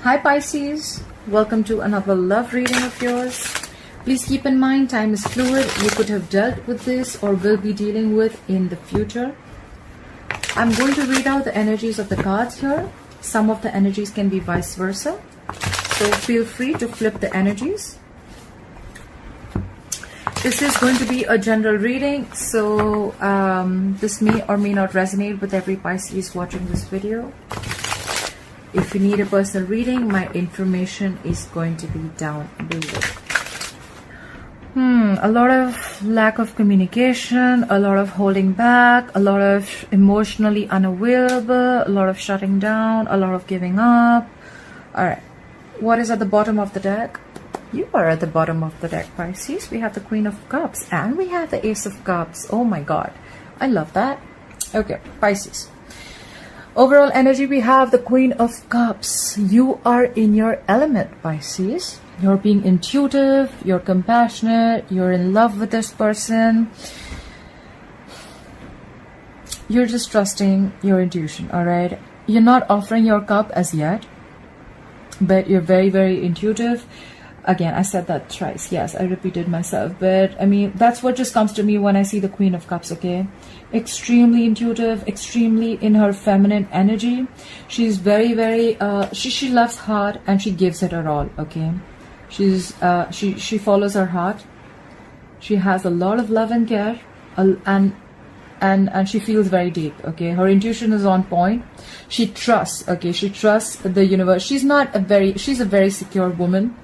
Hi Pisces, welcome to another love reading of yours. Please keep in mind time is fluid. You could have dealt with this or will be dealing with in the future. I'm going to read out the energies of the cards here. Some of the energies can be vice versa. So feel free to flip the energies. This is going to be a general reading, so this may or may not resonate with every Pisces watching this video. If you need a personal reading, my information is going to be down below. A lot of lack of communication, a lot of holding back, a lot of emotionally unavailable, a lot of shutting down, a lot of giving up. Alright, what is at the bottom of the deck? You are at the bottom of the deck, Pisces. We have the Queen of Cups and we have the Ace of Cups. Oh my god, I love that. Okay, Pisces. Overall energy, we have the Queen of Cups. You are in your element, Pisces. You're being intuitive, you're compassionate, you're in love with this person. You're just trusting your intuition, alright? You're not offering your cup as yet, but you're very, very intuitive. Again, I said that thrice. Yes, I repeated myself. But, I mean, that's what just comes to me when I see the Queen of Cups, okay? Extremely intuitive, extremely in her feminine energy. She's very, very... She loves hard and she gives it her all, okay? She follows her heart. She has a lot of love and care. And she feels very deep, okay? Her intuition is on point. She trusts, okay? She trusts the universe. She's a very secure woman.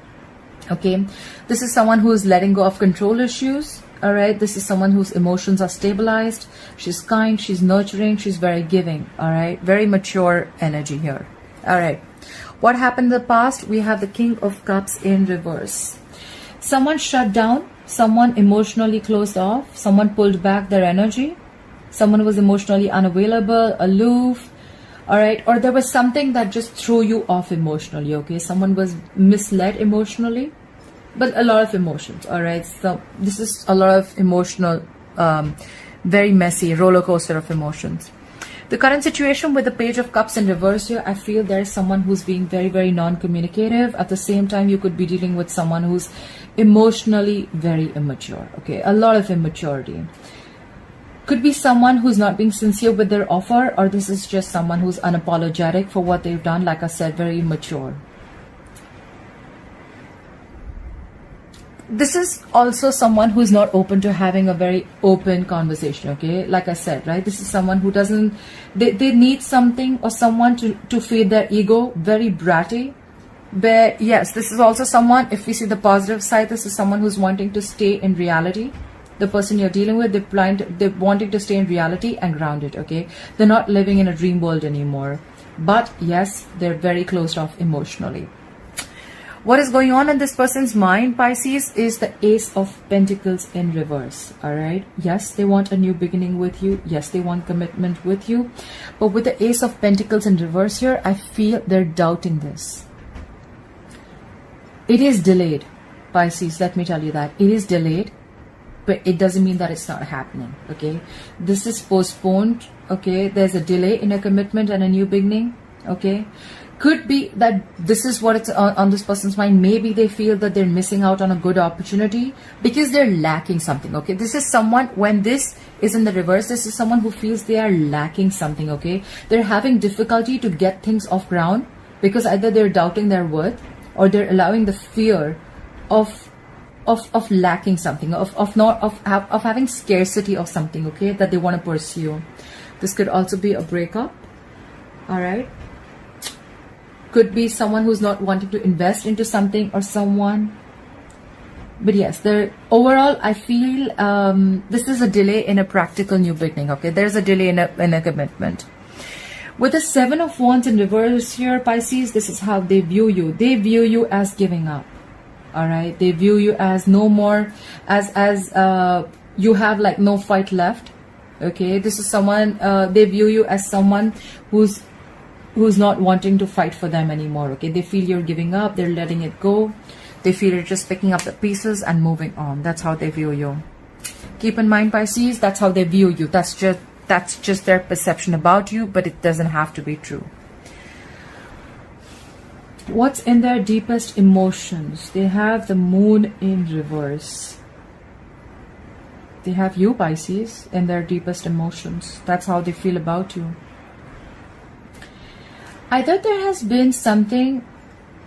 Okay, this is someone who is letting go of control issues. All right, this is someone whose emotions are stabilized. She's kind, she's nurturing, she's very giving. All right, very mature energy here. All right, what happened in the past? We have the King of Cups in reverse. Someone shut down, someone emotionally closed off, someone pulled back their energy, someone was emotionally unavailable, aloof. All right, or there was something that just threw you off emotionally, okay? Someone was misled emotionally, but a lot of emotions, all right? So this is a lot of emotional, very messy roller coaster of emotions. The current situation with the Page of Cups in reverse here, I feel there is someone who's being very, very non-communicative. At the same time, you could be dealing with someone who's emotionally very immature, okay? A lot of immaturity. Could be someone who's not being sincere with their offer, or this is just someone who's unapologetic for what they've done. Like I said, very immature. This is also someone who's not open to having a very open conversation, okay? Like I said, right? This is someone who doesn't... They need something or someone to feed their ego, very bratty. But yes, this is also someone, if we see the positive side, this is someone who's wanting to stay in reality. The person you're dealing with, they're wanting to stay in reality and grounded, okay? They're not living in a dream world anymore. But yes, they're very closed off emotionally. What is going on in this person's mind, Pisces, is the Ace of Pentacles in reverse, all right? Yes, they want a new beginning with you. Yes, they want commitment with you. But with the Ace of Pentacles in reverse here, I feel they're doubting this. It is delayed, Pisces, let me tell you that. It is delayed. But it doesn't mean that it's not happening, okay? This is postponed, okay? There's a delay in a commitment and a new beginning, okay? Could be that this is what it's on this person's mind. Maybe they feel that they're missing out on a good opportunity because they're lacking something, okay? This is someone, when this is in the reverse, this is someone who feels they are lacking something, okay? They're having difficulty to get things off ground because either they're doubting their worth or they're allowing the fear of lacking something, of having scarcity of something, okay, that they want to pursue. This could also be a breakup, all right? Could be someone who's not wanting to invest into something or someone. But yes, overall, I feel this is a delay in a practical new beginning, okay? There's a delay in a commitment. With the Seven of Wands in reverse here, Pisces, this is how they view you. They view you as giving up. All right, they view you as no more, as you have like no fight left, okay? This is someone, they view you as someone who's not wanting to fight for them anymore, okay? They feel you're giving up, they're letting it go. They feel you're just picking up the pieces and moving on. That's how they view you. Keep in mind, Pisces, that's how they view you. That's just their perception about you, but it doesn't have to be true. What's in their deepest emotions? They have the moon in reverse. They have you, Pisces, in their deepest emotions. That's how they feel about you. Either there has been something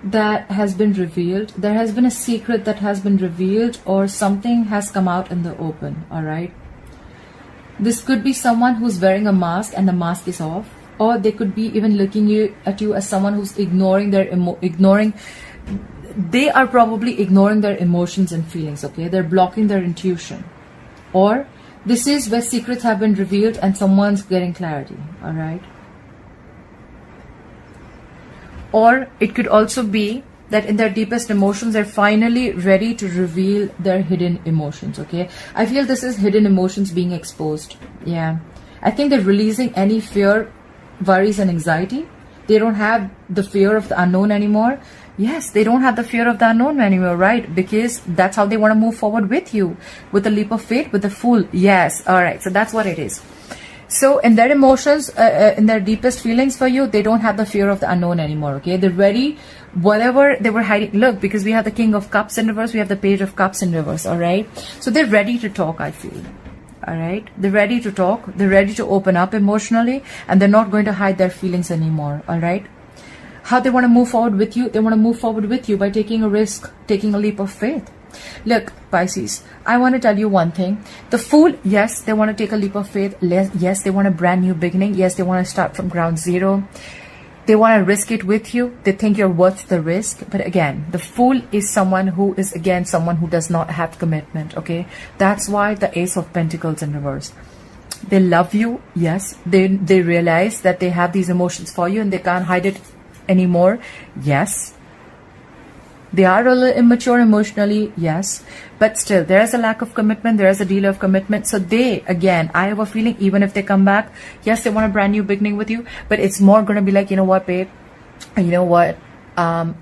that has been revealed, there has been a secret that has been revealed, or something has come out in the open, alright? This could be someone who's wearing a mask and the mask is off, or they could be even looking at you as someone who's ignoring their they are probably ignoring their emotions and feelings, okay? They're blocking their intuition. Or this is where secrets have been revealed and someone's getting clarity, alright? Or it could also be that in their deepest emotions, they're finally ready to reveal their hidden emotions, okay? I feel this is hidden emotions being exposed. Yeah. I think they're releasing any fear, worries, and anxiety. They don't have the fear of the unknown anymore. Yes, they don't have the fear of the unknown anymore, right? Because that's how they want to move forward with you. With a leap of faith, with the Fool. Yes, alright. So that's what it is. So in their emotions, in their deepest feelings for you, they don't have the fear of the unknown anymore, okay? They're ready, whatever they were hiding. Look, because we have the King of Cups in reverse, we have the Page of Cups in reverse, alright? So they're ready to talk, I feel. Alright? They're ready to talk. They're ready to open up emotionally. And they're not going to hide their feelings anymore, alright? How they want to move forward with you? They want to move forward with you by taking a risk, taking a leap of faith. Look, Pisces, I want to tell you one thing. The Fool, yes, they want to take a leap of faith. Yes, they want a brand new beginning. Yes, they want to start from ground zero. They want to risk it with you. They think you're worth the risk. But again, the Fool is someone who is, again, someone who does not have commitment, okay? That's why the Ace of Pentacles in reverse. They love you, yes. They realize that they have these emotions for you and they can't hide it anymore, yes. They are a little immature emotionally, yes, but still there is a lack of commitment, there is a delay of commitment. So they, again, I have a feeling, even if they come back, yes, they want a brand new beginning with you, but it's more going to be like, you know what, babe, you know what,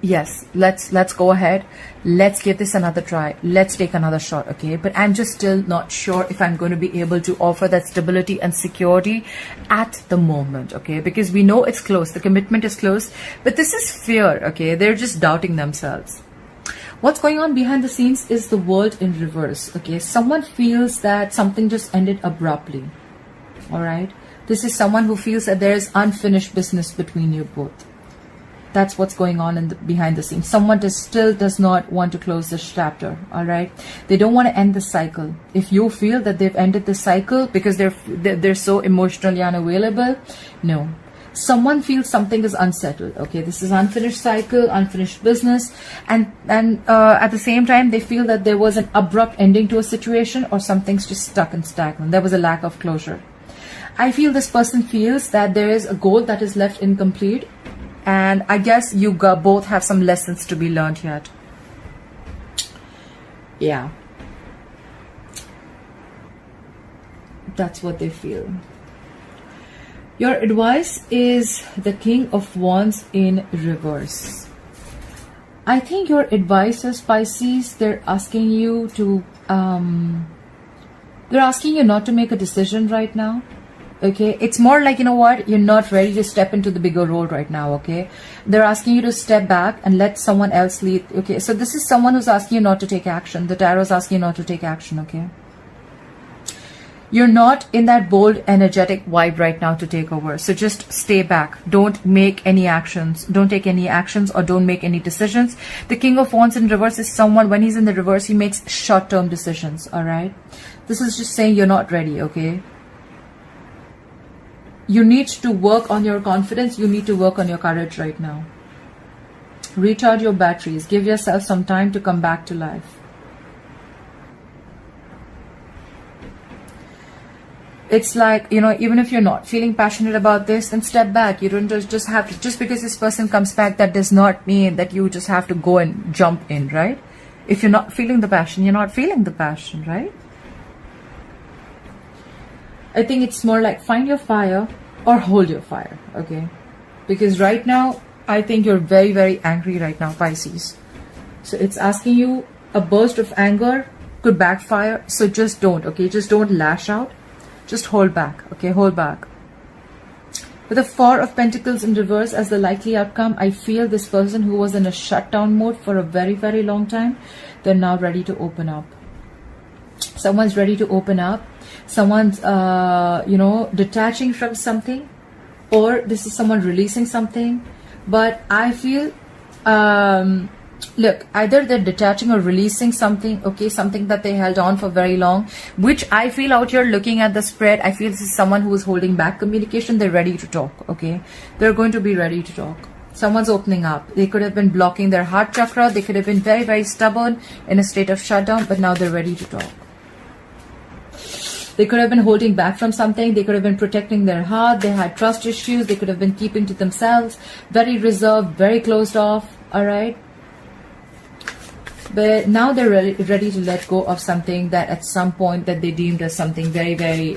yes, let's go ahead, let's give this another try, let's take another shot, okay? But I'm just still not sure if I'm going to be able to offer that stability and security at the moment, okay? Because we know it's close, the commitment is close, but this is fear, okay? They're just doubting themselves. What's going on behind the scenes is the World in reverse, okay? Someone feels that something just ended abruptly, all right? This is someone who feels that there is unfinished business between you both. That's what's going on behind the scenes. Someone still does not want to close this chapter, all right? They don't want to end the cycle. If you feel that they've ended the cycle because they're so emotionally unavailable, no. Someone feels something is unsettled, okay? This is unfinished cycle, unfinished business, and at the same time, they feel that there was an abrupt ending to a situation or something's just stuck and stagnant. There was a lack of closure. I feel this person feels that there is a goal that is left incomplete. And I guess you both have some lessons to be learned yet. Yeah. That's what they feel. Your advice is the King of Wands in reverse. I think your advice is, Pisces, they're asking you to, they're asking you not to make a decision right now. Okay, it's more like, you know what, you're not ready to step into the bigger role right now, okay? They're asking you to step back and let someone else lead, okay? So this is someone who's asking you not to take action. The tarot is asking you not to take action, okay? You're not in that bold, energetic vibe right now to take over. So just stay back. Don't make any actions. Don't take any actions or don't make any decisions. The King of Wands in reverse is someone, when he's in the reverse, he makes short-term decisions, all right? This is just saying you're not ready, okay? You need to work on your confidence. You need to work on your courage right now. Recharge your batteries. Give yourself some time to come back to life. It's like, you know, even if you're not feeling passionate about this, then step back. You don't just have to, just because this person comes back, that does not mean that you just have to go and jump in, right? If you're not feeling the passion, you're not feeling the passion, right? I think it's more like find your fire or hold your fire, okay? Because right now, I think you're very, very angry right now, Pisces. So it's asking you, a burst of anger could backfire. So just don't, okay? Just don't lash out. Just hold back, okay? Hold back. With the Four of Pentacles in reverse as the likely outcome, I feel this person who was in a shutdown mode for a very, very long time, they're now ready to open up. Someone's ready to open up. Someone's, detaching from something, or this is someone releasing something. But I feel, look, either they're detaching or releasing something, okay, something that they held on for very long, which I feel out here looking at the spread, I feel this is someone who is holding back communication. They're ready to talk, okay? They're going to be ready to talk. Someone's opening up. They could have been blocking their heart chakra. They could have been very, very stubborn in a state of shutdown, but now they're ready to talk. They could have been holding back from something. They could have been protecting their heart. They had trust issues. They could have been keeping to themselves. Very reserved, very closed off, all right? But now they're ready to let go of something that at some point that they deemed as something very, very,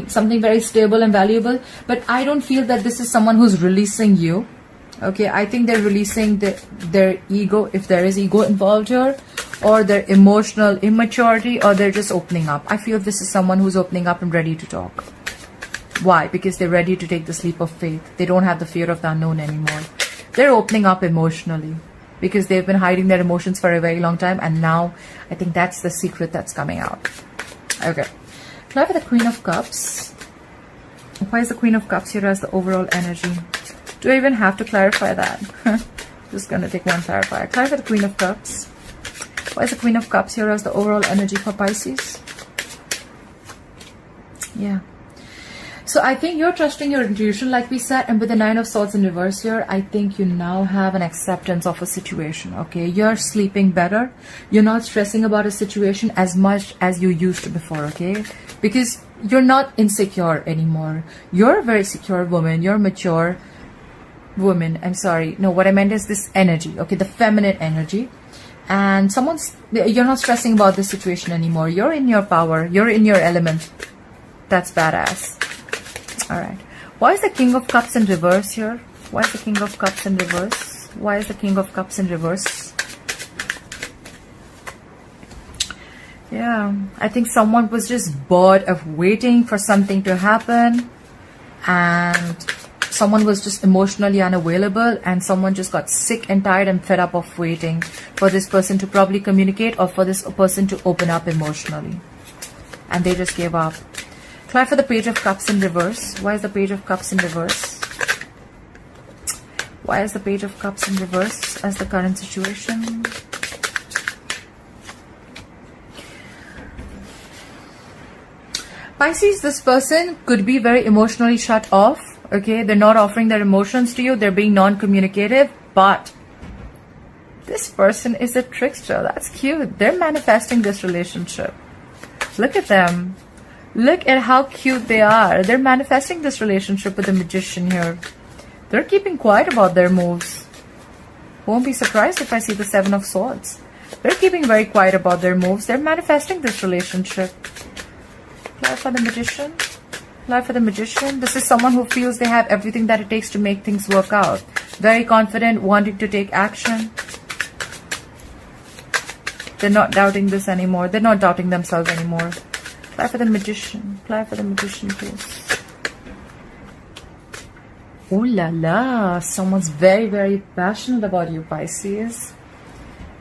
something very stable and valuable. But I don't feel that this is someone who's releasing you. Okay, I think they're releasing their ego, if there is ego involved here, or their emotional immaturity, or they're just opening up. I feel this is someone who's opening up and ready to talk. Why? Because they're ready to take this leap of faith. They don't have the fear of the unknown anymore. They're opening up emotionally because they've been hiding their emotions for a very long time, and now I think that's the secret that's coming out. Okay. Clear for the Queen of Cups. Why is the Queen of Cups here as the overall energy? Do I even have to clarify that? Just gonna take one clarifier. Clear for the Queen of Cups. Why is the Queen of Cups here as the overall energy for Pisces? Yeah. So I think you're trusting your intuition, like we said, and with the Nine of Swords in reverse here, I think you now have an acceptance of a situation, okay? You're sleeping better. You're not stressing about a situation as much as you used to before, okay? Because you're not insecure anymore. You're a very secure woman. You're mature woman. I'm sorry. No, what I meant is this energy, okay? The feminine energy. And you're not stressing about this situation anymore. You're in your power. You're in your element. That's badass. All right. Why is the King of Cups in reverse here? Why is the King of Cups in reverse? Why is the King of Cups in reverse? Yeah, I think someone was just bored of waiting for something to happen, and someone was just emotionally unavailable, and someone just got sick and tired and fed up of waiting for this person to probably communicate, or for this person to open up emotionally, and they just gave up. Clear for the Page of Cups in reverse. Why is the Page of Cups in reverse? Why is the Page of Cups in reverse as the current situation? Pisces, this person could be very emotionally shut off. Okay, they're not offering their emotions to you. They're being non-communicative. But this person is a trickster. That's cute. They're manifesting this relationship. Look at them. Look at how cute they are. They're manifesting this relationship with the Magician here. They're keeping quiet about their moves. Won't be surprised if I see the Seven of Swords. They're keeping very quiet about their moves. They're manifesting this relationship. Apply for the Magician. Apply for the Magician. This is someone who feels they have everything that it takes to make things work out. Very confident, wanting to take action. They're not doubting this anymore. They're not doubting themselves anymore. Apply for the Magician. Apply for the Magician, please. Oh la la. Someone's very, very passionate about you, Pisces.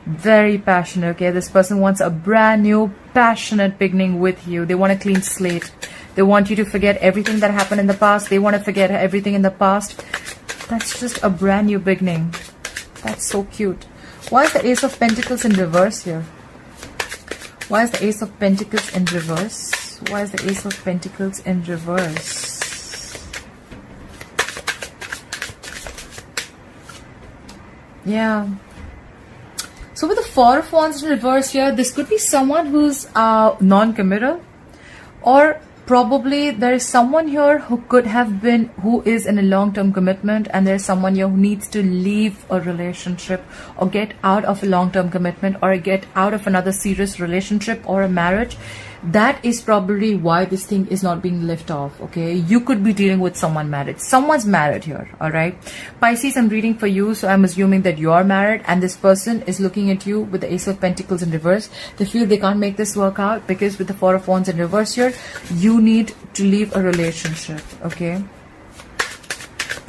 Very passionate, okay? This person wants a brand new, passionate beginning with you. They want a clean slate. They want you to forget everything that happened in the past. They want to forget everything in the past. That's just a brand new beginning. That's so cute. Why is the Ace of Pentacles in reverse here? Why is the Ace of Pentacles in reverse? Why is the Ace of Pentacles in reverse? Yeah. So with the Four of Wands in reverse here, this could be someone who's non-committal, or probably there is someone here who is in a long-term commitment, and there's someone here who needs to leave a relationship or get out of a long-term commitment or get out of another serious relationship or a marriage. That is probably why this thing is not being lifted off, okay? You could be dealing with someone married. Someone's married here, all right? Pisces, I'm reading for you, so I'm assuming that you're married, and this person is looking at you with the Ace of Pentacles in reverse. They feel they can't make this work out because with the Four of Wands in reverse here, you need to leave a relationship, okay?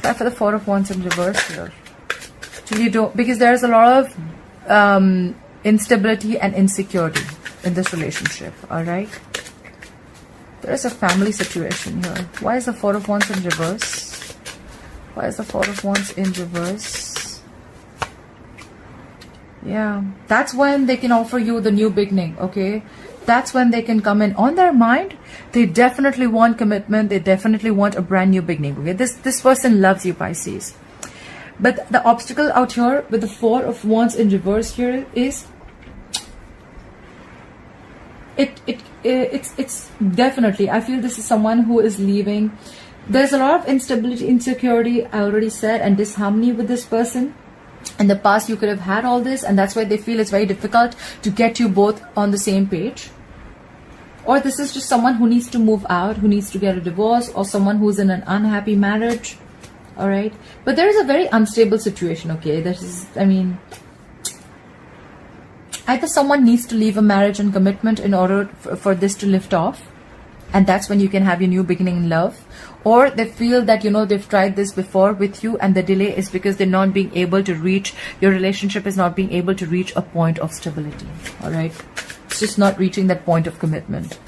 Try for the Four of Wands in reverse here. Because there's a lot of instability and insecurity in this relationship, alright? There is a family situation here. Why is the Four of Wands in reverse? Why is the Four of Wands in reverse? Yeah, that's when they can offer you the new beginning, okay? That's when they can come in. On their mind, they definitely want commitment. They definitely want a brand new beginning, okay? This person loves you, Pisces. But the obstacle out here with the Four of Wands in reverse here is it's definitely, I feel this is someone who is leaving. There's a lot of instability, insecurity, I already said, and disharmony with this person. In the past, you could have had all this, and that's why they feel it's very difficult to get you both on the same page. Or this is just someone who needs to move out, who needs to get a divorce, or someone who's in an unhappy marriage. All right, but there is a very unstable situation, okay? That is, I mean, either someone needs to leave a marriage and commitment in order for this to lift off, and that's when you can have your new beginning in love. Or they feel that, you know, they've tried this before with you, and the delay is because they're not being able to reach, your relationship is not being able to reach a point of stability. All right, it's just not reaching that point of commitment.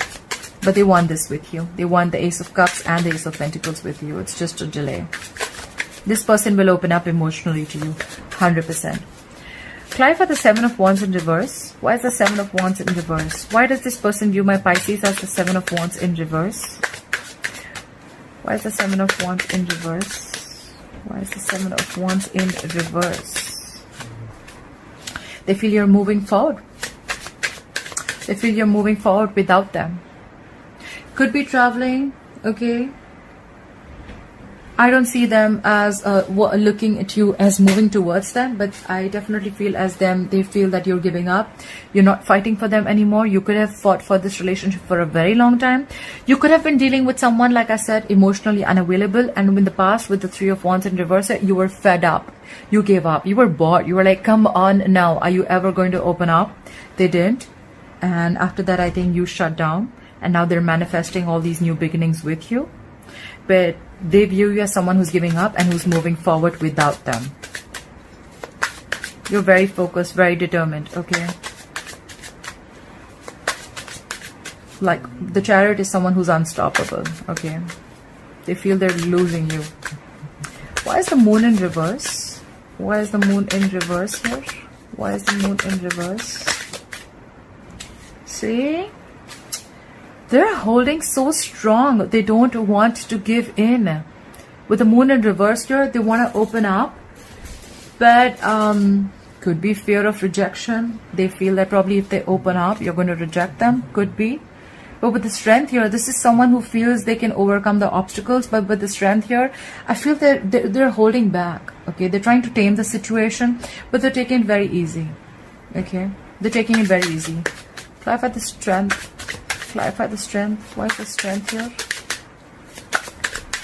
But they want this with you. They want the Ace of Cups and the Ace of Pentacles with you. It's just a delay. This person will open up emotionally to you, 100%. Clarify the Seven of Wands in reverse. Why is the Seven of Wands in reverse? Why does this person view my Pisces as the Seven of Wands in reverse? Why is the Seven of Wands in reverse? Why is the Seven of Wands in reverse? They feel you're moving forward. They feel you're moving forward without them. Could be traveling, okay? I don't see them as looking at you as moving towards them, but I definitely feel as them, they feel that you're giving up. You're not fighting for them anymore. You could have fought for this relationship for a very long time. You could have been dealing with someone, like I said, emotionally unavailable. And in the past, with the Three of Wands in reverse, you were fed up. You gave up. You were bored. You were like, come on now. Are you ever going to open up? They didn't. And after that, I think you shut down. And now they're manifesting all these new beginnings with you. But they view you as someone who's giving up and who's moving forward without them. You're very focused, very determined, okay? Like, the Chariot is someone who's unstoppable, okay? They feel they're losing you. Why is the Moon in reverse? Why is the Moon in reverse here? Why is the Moon in reverse? See? They're holding so strong. They don't want to give in. With the Moon in reverse here, they want to open up. But could be fear of rejection. They feel that probably if they open up, you're going to reject them. Could be. But with the Strength here, this is someone who feels they can overcome the obstacles. But with the Strength here, I feel they're holding back. Okay, they're trying to tame the situation, but they're taking it very easy. Okay, they're taking it very easy. Clarify the Strength. Clarify the Strength. Why is the Strength here?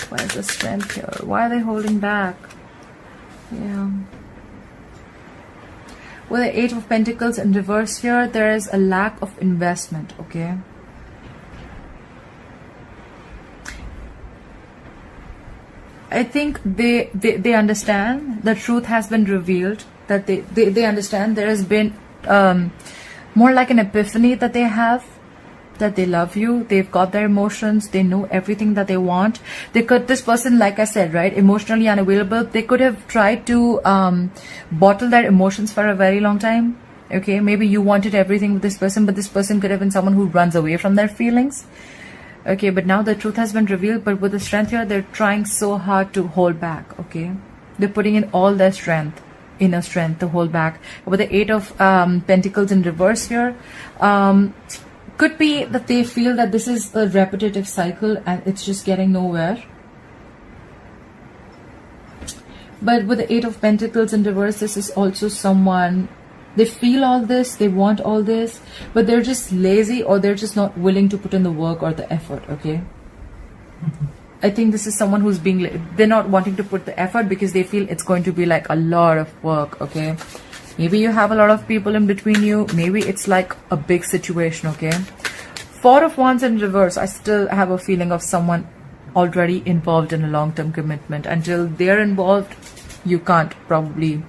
Why is the Strength here? Why are they holding back? Yeah. With the Eight of Pentacles in reverse here, there is a lack of investment, okay? I think they understand the truth has been revealed, that they understand there has been more like an epiphany that they have, that they love you, they've got their emotions, they know everything that they want. They could, this person, like I said, right, emotionally unavailable, they could have tried to bottle their emotions for a very long time. Okay, maybe you wanted everything with this person, but this person could have been someone who runs away from their feelings. Okay, but now the truth has been revealed, but with the Strength here, they're trying so hard to hold back, okay? They're putting in all their strength, inner strength to hold back. With the Eight of Pentacles in reverse here, could be that they feel that this is a repetitive cycle and it's just getting nowhere. But with the Eight of Pentacles in reverse, this is also someone, they feel all this, they want all this, but they're just lazy, or they're just not willing to put in the work or the effort, okay? I think this is someone who's being, they're not wanting to put the effort because they feel it's going to be like a lot of work, okay? Maybe you have a lot of people in between you. Maybe it's like a big situation, okay? Four of Wands in reverse, I still have a feeling of someone already involved in a long-term commitment. Until they're involved, you can't probably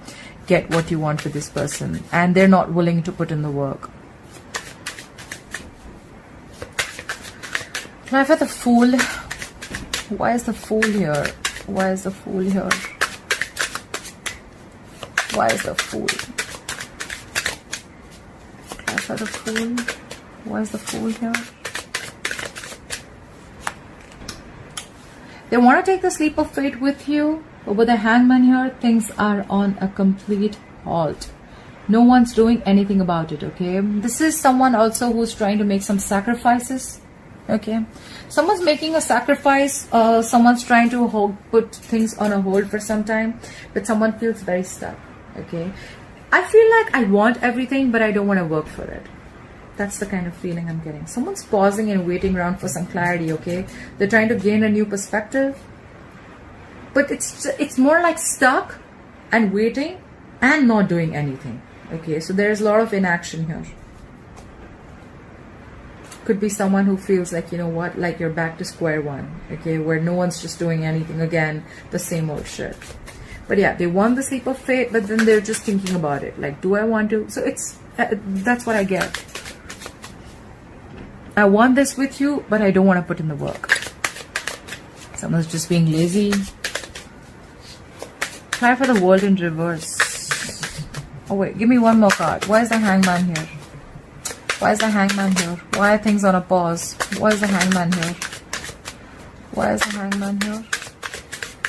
get what you want with this person, and they're not willing to put in the work. Now for the Fool. Why is the Fool here? Why is the Fool here? Why is the Fool? For the Fool. Why is the Fool here? They want to take this leap of faith with you, but with the Hangman here, things are on a complete halt. No one's doing anything about it, okay? This is someone also who's trying to make some sacrifices, okay? Someone's making a sacrifice, someone's trying to put things on a hold for some time, but someone feels very stuck, okay? I feel like I want everything, but I don't want to work for it. That's the kind of feeling I'm getting. Someone's pausing and waiting around for some clarity, okay? They're trying to gain a new perspective, but it's more like stuck and waiting and not doing anything, okay? So there's a lot of inaction here. Could be someone who feels like, you know what, like you're back to square one, okay? Where no one's just doing anything, again, the same old shit. But yeah, they want the leap of faith, but then they're just thinking about it. Like, do I want to? So it's, that's what I get. I want this with you, but I don't want to put in the work. Someone's just being lazy. Try for the World in reverse. Oh wait, give me one more card. Why is the Hangman here? Why is the Hangman here? Why are things on a pause? Why is the Hangman here? Why is the Hangman here?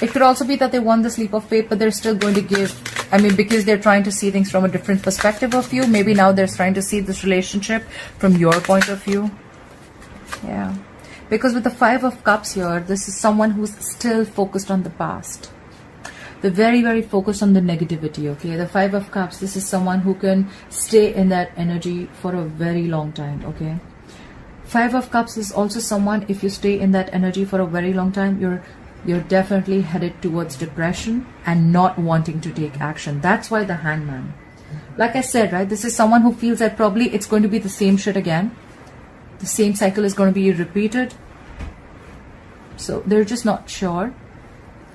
It could also be that they want this leap of faith, but they're still going to give, I mean, because they're trying to see things from a different perspective of you. Maybe now they're trying to see this relationship from your point of view. Yeah. Because with the Five of Cups here, this is someone who's still focused on the past. They're very, very focused on the negativity, okay? The Five of Cups, this is someone who can stay in that energy for a very long time, okay? Five of Cups is also someone, if you stay in that energy for a very long time, you're definitely headed towards depression and not wanting to take action. That's why the Hangman. Like I said, right, this is someone who feels that probably it's going to be the same shit again. The same cycle is going to be repeated. So they're just not sure.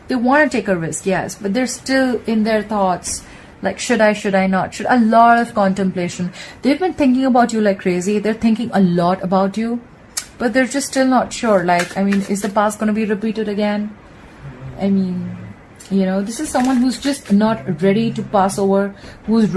They want to take a risk, yes, but they're still in their thoughts. Like, should I not? A lot of contemplation. They've been thinking about you like crazy. They're thinking a lot about you, but they're just still not sure. Like, I mean, is the past going to be repeated again? I mean, you know, this is someone who's just not ready to pass over, who's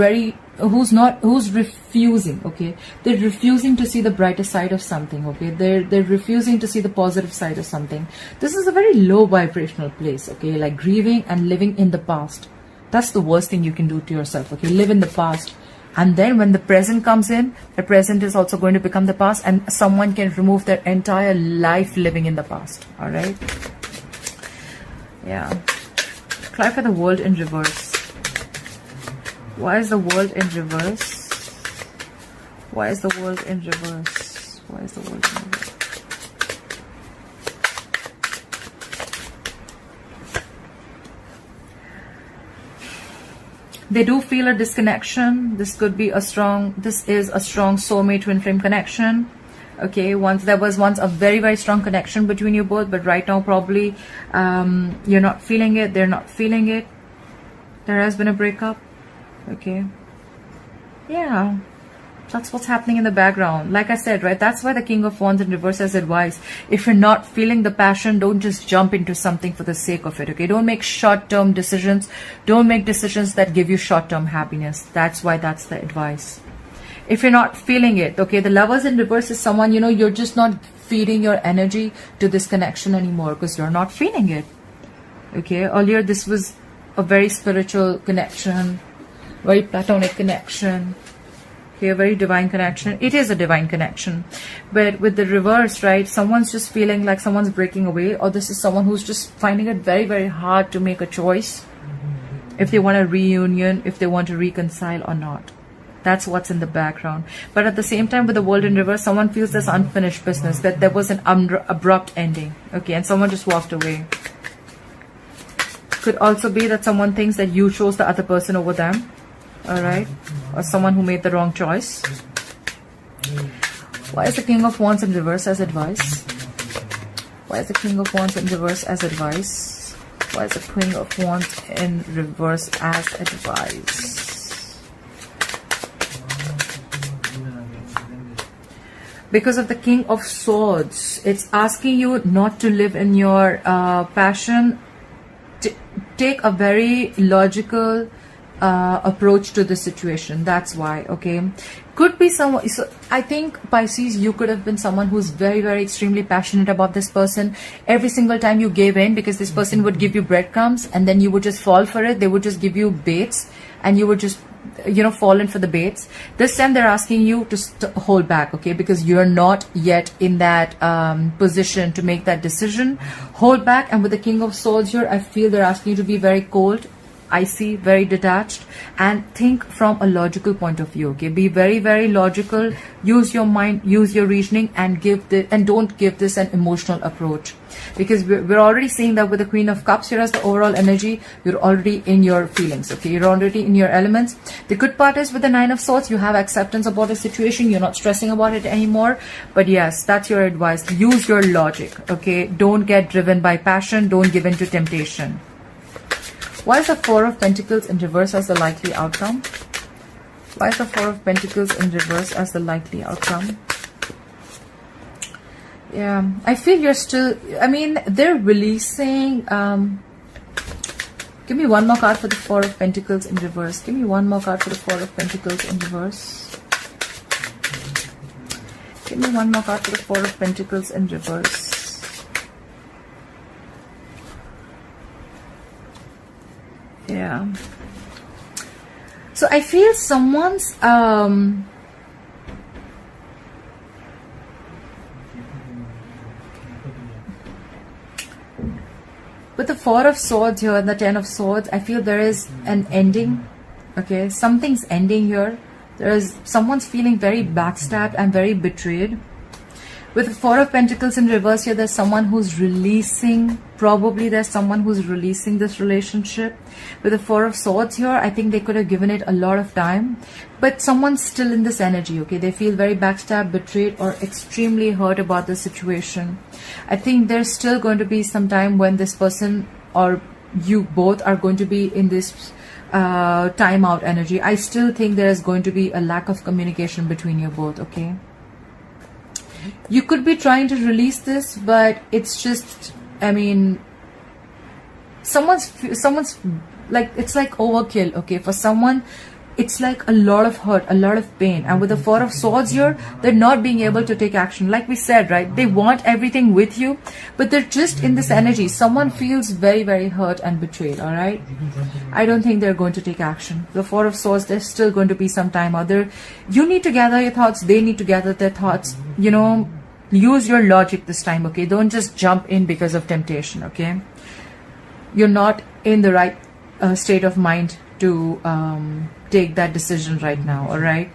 refusing, okay? They're refusing to see the brighter side of something, okay? They're refusing to see the positive side of something. This is a very low vibrational place, okay? Like grieving and living in the past. That's the worst thing you can do to yourself, okay? Live in the past. And then when the present comes in, the present is also going to become the past, and someone can remove their entire life living in the past, all right? Yeah. Try for the World in reverse. Why is the World in reverse? Why is the World in reverse? Why is the World in reverse? They do feel a disconnection. This could be this is a strong soulmate twin flame connection. Okay, there was once a very, very strong connection between you both, but right now probably you're not feeling it, they're not feeling it. There has been a breakup. Okay. Yeah. That's what's happening in the background. Like I said, right, that's why the King of Wands in reverse has advice. If you're not feeling the passion, don't just jump into something for the sake of it, okay? Don't make short-term decisions. Don't make decisions that give you short-term happiness. That's why that's the advice. If you're not feeling it, okay, the Lovers in reverse is someone, you know, you're just not feeding your energy to this connection anymore because you're not feeling it, okay? Earlier, this was a very spiritual connection, very platonic connection, okay, a very divine connection. It is a divine connection. But with the reverse, right, someone's just feeling like someone's breaking away, or this is someone who's just finding it very, very hard to make a choice if they want a reunion, if they want to reconcile or not. That's what's in the background. But at the same time, with the World in reverse, someone feels this unfinished business, that there was an abrupt ending, okay, and someone just walked away. Could also be that someone thinks that you chose the other person over them, all right, or someone who made the wrong choice. Why is the King of Wands in reverse as advice? Why is the King of Wands in reverse as advice? Why is the Queen of Wands in reverse as advice? Because of the King of Swords, it's asking you not to live in your passion. Take a very logical approach to the situation. That's why, okay? Could be someone, so I think Pisces, you could have been someone who's very, very extremely passionate about this person. Every single time you gave in, because this person would give you breadcrumbs and then you would just fall for it. They would just give you baits and you would just, you know, fall in for the baits. This time they're asking you to hold back, okay? Because you're not yet in that position to make that decision. Hold back. And with the King of Swords here, I feel they're asking you to be very cold, icy, very detached, and think from a logical point of view, okay? Be very, very logical. Use your mind, use your reasoning, and don't give this an emotional approach, because we're already seeing that with the Queen of Cups here as the overall energy, you're already in your feelings, okay? You're already in your elements. The good part is with the Nine of Swords, you have acceptance about the situation. You're not stressing about it anymore. But yes, that's your advice. Use your logic, okay? Don't get driven by passion. Don't give in to temptation. Why is the Four of Pentacles in reverse as the likely outcome? Why is the Four of Pentacles in reverse as the likely outcome? Yeah, I feel you're still, I mean, they're releasing, give me one more card for the Four of Pentacles in reverse. Give me one more card for the Four of Pentacles in reverse. Give me one more card for the Four of Pentacles in reverse. Yeah. So I feel someone's with the Four of Swords here and the Ten of Swords, I feel there is an ending. Okay, something's ending here. There is someone's feeling very backstabbed and very betrayed. With the Four of Pentacles in reverse here, there's someone who's releasing, probably there's someone who's releasing this relationship. With the Four of Swords here, I think they could have given it a lot of time. But someone's still in this energy, okay? They feel very backstabbed, betrayed, or extremely hurt about the situation. I think there's still going to be some time when this person or you both are going to be in this timeout energy. I still think there is going to be a lack of communication between you both, okay? You could be trying to release this, but it's just, I mean, someone's like, it's like overkill, okay? For someone, it's like a lot of hurt, a lot of pain. And with the Four of Swords here, they're not being able to take action. Like we said, right? They want everything with you, but they're just in this energy. Someone feels very, very hurt and betrayed, all right? I don't think they're going to take action. The Four of Swords, there's still going to be some time out there. You need to gather your thoughts. They need to gather their thoughts. You know, use your logic this time, okay? Don't just jump in because of temptation, okay? You're not in the right state of mind to take that decision right now, all right?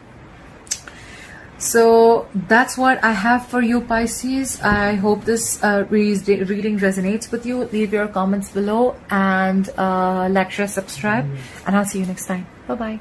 So that's what I have for you, Pisces. I hope this reading resonates with you. Leave your comments below and like, share, subscribe, and I'll see you next time. Bye-bye.